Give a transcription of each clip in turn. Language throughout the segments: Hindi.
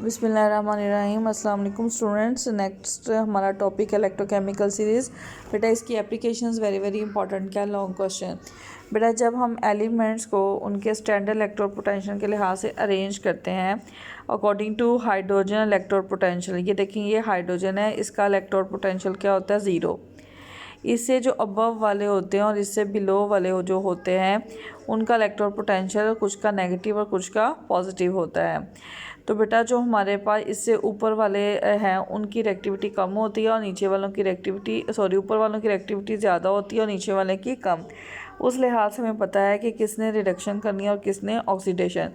बिस्मिल्लाहिर्रहमानिर्रहीम। अस्सलाम वालेकुम स्टूडेंट्स। नेक्स्ट हमारा टॉपिक इलेक्ट्रोकेमिकल सीरीज़। बेटा इसकी एप्लीकेशंस वेरी वेरी इंपॉर्टेंट। क्या लॉन्ग क्वेश्चन। बेटा जब हम एलिमेंट्स को उनके स्टैंडर्ड इलेक्ट्रोड पोटेंशियल के लिहाज से अरेंज करते हैं according to hydrogen electrode potential, ये देखेंगे हाइड्रोजन है, इसका इलेक्ट्रोड पोटेंशियल क्या होता है, ज़ीरो। इससे जो अबव वाले होते हैं और इससे बिलो वाले जो होते हैं उनका इलेक्ट्रोड पोटेंशियल कुछ का नेगेटिव और कुछ का पॉजिटिव होता है। तो बेटा जो हमारे पास इससे ऊपर वाले हैं उनकी रिएक्टिविटी कम होती है और नीचे वालों की रिएक्टिविटी ऊपर वालों की रिएक्टिविटी ज़्यादा होती है और नीचे वाले की कम। उस लिहाज से हमें पता है कि किसने रिडक्शन करनी है और किसने ऑक्सीडेशन।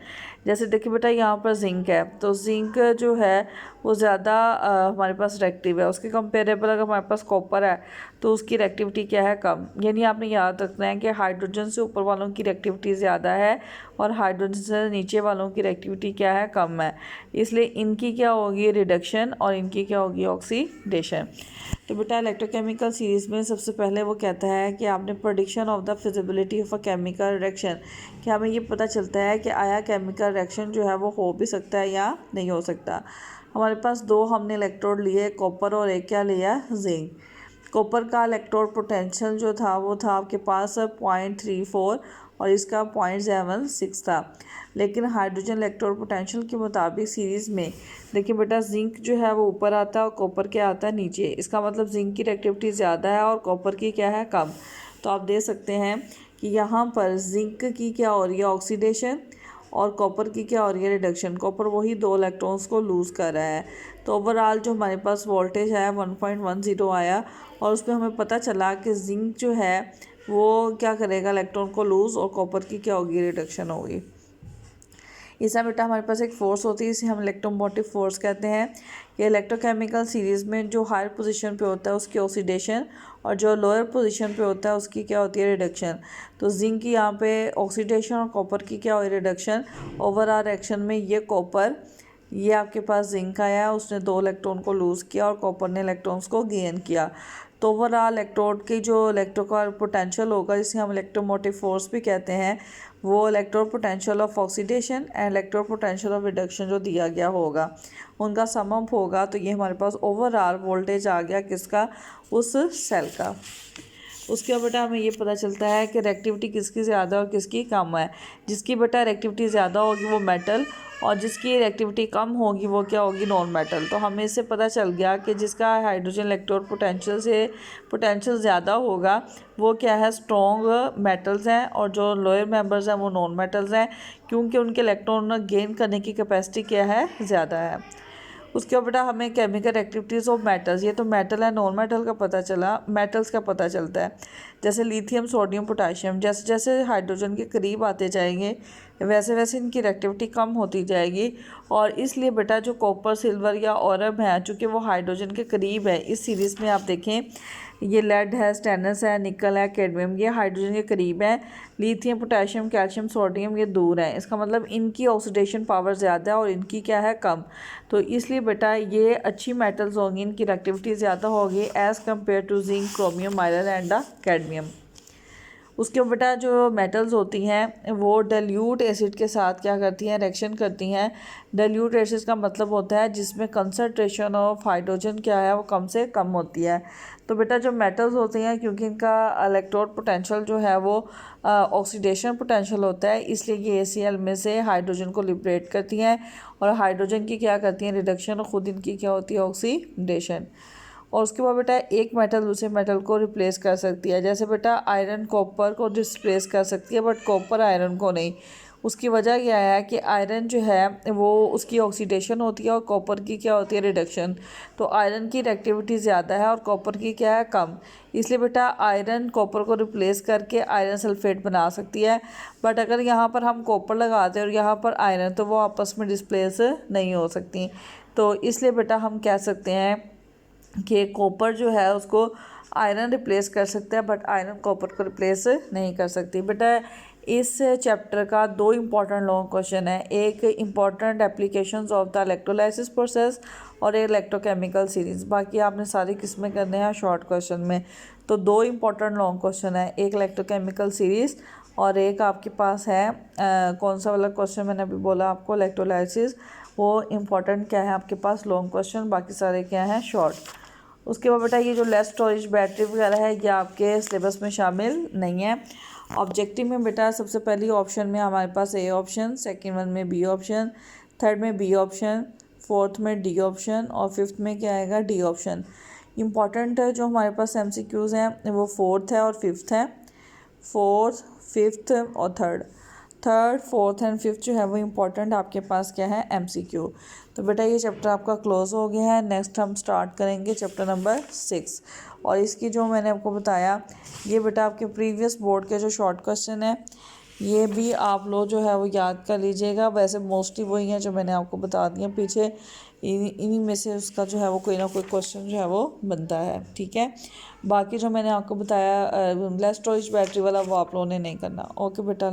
जैसे देखिए बेटा यहाँ पर जिंक है, तो जिंक जो है वो ज़्यादा हमारे पास रिएक्टिव है, उसके कंपेरेबल अगर हमारे पास कॉपर है तो उसकी रिएक्टिविटी क्या है, कम। यानी आपने याद रखना है कि हाइड्रोजन से ऊपर वालों की रिएक्टिविटी ज़्यादा है और हाइड्रोजन से नीचे वालों की रिएक्टिविटी क्या है, कम है। इसलिए इनकी क्या होगी, रिडक्शन, और इनकी क्या होगी, ऑक्सीडेशन। तो बेटा इलेक्ट्रोकेमिकल सीरीज़ में सबसे पहले वो कहता है कि आपने prediction of the feasibility of a chemical reaction, कि हमें ये पता चलता है कि आया केमिकल रिएक्शन जो है वो हो भी सकता है या नहीं हो सकता। हमारे पास दो हमने इलेक्ट्रोड लिए, कॉपर और एक क्या लिया, जिंक। कॉपर का इलेक्ट्रोड पोटेंशियल जो था वो था आपके पास 0.34 और इसका 0.76 था। लेकिन हाइड्रोजन इलेक्ट्रोड पोटेंशियल के मुताबिक सीरीज़ में देखिए बेटा जिंक जो है वो ऊपर आता है और कॉपर क्या आता है, नीचे। इसका मतलब जिंक की रिएक्टिविटी ज़्यादा है और कॉपर की क्या है, कम। तो आप देख सकते हैं कि यहाँ पर जिंक की क्या हो रही है, ऑक्सीडेशन, और कॉपर की क्या हो रही है, रिडक्शन। कॉपर वही दो इलेक्ट्रॉन्स को लूज़ कर रहा है। तो ओवरऑल जो हमारे पास वोल्टेज आया 1.10 आया और उसमें हमें पता चला कि जिंक जो है वो क्या करेगा, इलेक्ट्रॉन को लूज़, और कॉपर की क्या होगी, रिडक्शन होगी। इसका बेटा हमारे पास एक फोर्स होती है, इसे हम इलेक्ट्रोमोटिव फोर्स कहते हैं। ये इलेक्ट्रोकेमिकल सीरीज़ में जो हायर पोजीशन पे होता है उसकी ऑक्सीडेशन और जो लोअर पोजीशन पे होता है उसकी क्या होती है, रिडक्शन। तो जिंक की यहाँ पे ऑक्सीडेशन और कॉपर की क्या हुई, रिडक्शन। ओवरऑल रिएक्शन में ये कॉपर, ये आपके पास जिंक आया, उसने दो इलेक्ट्रॉन को लूज़ किया और कॉपर ने इलेक्ट्रॉन्स को गेन किया। तो ओवरऑल इलेक्ट्रोड की जो इलेक्ट्रो पोटेंशियल होगा, जिसे हम इलेक्ट्रोमोटिव फोर्स भी कहते हैं, वो electrode potential of oxidation and electrode potential of reduction जो दिया गया होगा उनका सम अप होगा। तो ये हमारे पास ओवरऑल वोल्टेज आ गया किसका, उस सेल का। उसके बाद बेटा हमें ये पता चलता है कि रिएक्टिविटी किसकी ज़्यादा और किसकी कम है। जिसकी बेटा रिएक्टिविटी ज़्यादा होगी वो मेटल, और जिसकी रिएक्टिविटी कम होगी वो क्या होगी, नॉन मेटल। तो हमें इससे पता चल गया कि जिसका हाइड्रोजन इलेक्ट्रोड पोटेंशियल ज़्यादा होगा वो क्या है, स्ट्रॉन्ग मेटल्स हैं, और जो लोअर मेंबर्स हैं वो नॉन मेटल्स हैं, क्योंकि उनके इलेक्ट्रॉन गेन करने की कैपेसिटी क्या है, ज़्यादा है। उसके बाद बेटा हमें केमिकल एक्टिविटीज़ ऑफ मेटल्स, ये तो मेटल है, नॉन मेटल का पता चला, मेटल्स का पता चलता है। जैसे लिथियम, सोडियम, पोटाशियम, जैसे जैसे हाइड्रोजन के करीब आते जाएंगे वैसे वैसे इनकी रिएक्टिविटी कम होती जाएगी। और इसलिए बेटा जो कॉपर, सिल्वर या ऑरम है, चूँकि वो हाइड्रोजन के करीब है, इस सीरीज़ में आप देखें ये लेड है, स्टेनस है, निकल है, कैडमियम, ये हाइड्रोजन के करीब है। लिथियम, पोटेशियम, कैल्शियम, सोडियम ये दूर है। इसका मतलब इनकी ऑक्सीडेशन पावर ज़्यादा है और इनकी क्या है, कम। तो इसलिए बेटा ये अच्छी मेटल्स होंगी, इनकी रिएक्टिविटी ज़्यादा होगी as compared to zinc, chromium, iron and cadmium. उसके बेटा जो मेटल्स होती हैं वो डाइल्यूट एसिड के साथ क्या करती हैं, रिएक्शन करती हैं। डाइल्यूट एसिड का मतलब होता है जिसमें कंसनट्रेशन ऑफ हाइड्रोजन क्या है वो कम से कम होती है। तो बेटा जो मेटल्स होती हैं, क्योंकि इनका इलेक्ट्रोड पोटेंशियल जो है वो ऑक्सीडेशन पोटेंशियल होता है, इसलिए ये ACl में से हाइड्रोजन को लिबरेट करती हैं और हाइड्रोजन की क्या करती हैं, रिडक्शन, और ख़ुद इनकी क्या होती है, ऑक्सीडेशन। और उसके बाद बेटा एक मेटल दूसरे मेटल को रिप्लेस कर सकती है। जैसे बेटा आयरन कॉपर को रिप्लेस कर सकती है बट कॉपर आयरन को नहीं। उसकी वजह क्या है कि आयरन जो है वो उसकी ऑक्सीडेशन होती है और कॉपर की क्या होती है, रिडक्शन। तो आयरन की रिएक्टिविटी ज़्यादा है और कॉपर की क्या है, कम। इसलिए बेटा आयरन कॉपर को रिप्लेस करके आयरन सल्फेट बना सकती है। बट अगर यहाँ पर हम कॉपर लगाते हैं और यहाँ पर आयरन, तो वो आपस में डिस्प्लेस नहीं हो सकती। तो इसलिए बेटा हम कह सकते हैं कि कॉपर जो है उसको आयरन रिप्लेस कर सकता है बट आयरन कॉपर को रिप्लेस नहीं कर सकती। बेटा इस चैप्टर का दो इम्पॉर्टेंट लॉन्ग क्वेश्चन है, एक important applications of the electrolysis process और एक इलेक्ट्रोकेमिकल सीरीज़। बाकी आपने सारी किस्में करने हैं शॉर्ट क्वेश्चन में। तो दो इम्पॉर्टेंट लॉन्ग क्वेश्चन है, एक इलेक्ट्रोकेमिकल सीरीज़ और एक आपके पास है कौन सा वाला क्वेश्चन मैंने अभी बोला आपको, इलेक्ट्रोलाइसिस। वो इम्पोर्टेंट क्या है आपके पास लॉन्ग क्वेश्चन, बाकी सारे क्या हैं शॉर्ट। उसके बाद बेटा ये जो लेस स्टोरेज बैटरी वगैरह है ये आपके सिलेबस में शामिल नहीं है। ऑब्जेक्टिव में बेटा सबसे पहली ऑप्शन में हमारे पास ए ऑप्शन, सेकंड वन में बी ऑप्शन, थर्ड में बी ऑप्शन, फोर्थ में डी ऑप्शन और फिफ्थ में क्या आएगा डी ऑप्शन। इम्पॉर्टेंट है जो हमारे पास एमसीक्यूज़ हैं वो फोर्थ है और फिफ्थ है, फोर्थ फिफ्थ और थर्ड फोर्थ एंड फिफ्थ जो है वो इम्पोर्टेंट आपके पास क्या है एमसीक्यू। तो बेटा ये चैप्टर आपका क्लोज हो गया है। नेक्स्ट हम स्टार्ट करेंगे चैप्टर नंबर 6 और इसकी जो मैंने आपको बताया ये बेटा आपके प्रीवियस बोर्ड के जो शॉर्ट क्वेश्चन है ये भी आप लोग जो है वो याद कर लीजिएगा। वैसे मोस्टली वही हैं जो मैंने आपको बता दिए पीछे, इन्हीं में से उसका जो है वो कोई ना कोई क्वेश्चन जो है वो बनता है, ठीक है। बाकी जो मैंने आपको बताया लेस स्टोरेज बैटरी वाला वो आप लोगों ने नहीं करना। ओके बेटा।